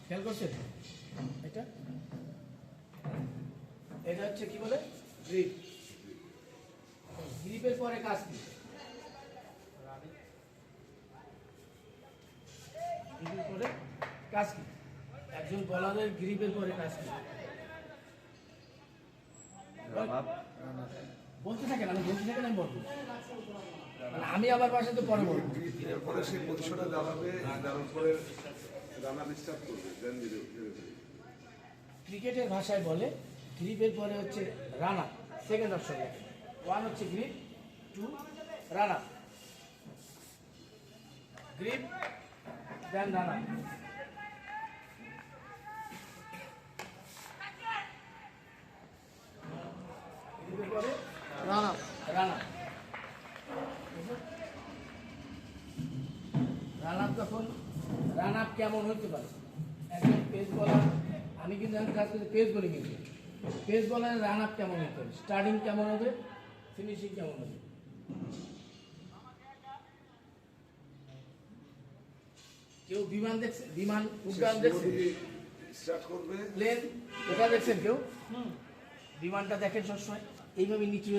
খেয়াল করছেন? এটা এটা হচ্ছে কি বলে গ্রিপ। গ্রিপের পরে কাজ কি? গ্রিপের পরে কাজ কি? একজন বলারের গ্রিপের পরে কাজ কি? বলতে থাকেন, আমি বলতে থাকেন, আমি বলবো। মানে আমি আবার বাসাতে পরে বলবো। এরপরে সেই পজিশনে দাঁড়াবে, দাঁড়ানোর পরে রানার স্টার্ট করবে, দেন ধীরে ধীরে। ক্রিকেটের ভাষায় বলে গ্রিপের পরে হচ্ছে রানার, সেকেন্ড অপশন লেখে। 1 হচ্ছে গ্রিপ, 2 রানার। গ্রিপ দেন রানার। গ্রিপের পরে রানার, রানার। রানার তখন রান আপ কেমন হতে পারে? একজন পেস বলার, আমি কিন্তু এখন কাজ করছি পেস বোলিং এ। পেস বলারের রান আপ কেমন হতে হবে? স্টার্টিং কেমন হবে? ফিনিশিং কেমন হবে? কেউ বিমান দেখছে? বিমান উড্ডয়ন দেখছে? স্টার্ট করবে, প্লেন এটা দেখছেন কেউ? বিমানটা দেখেন সবসময় এইভাবে নিচু হয়ে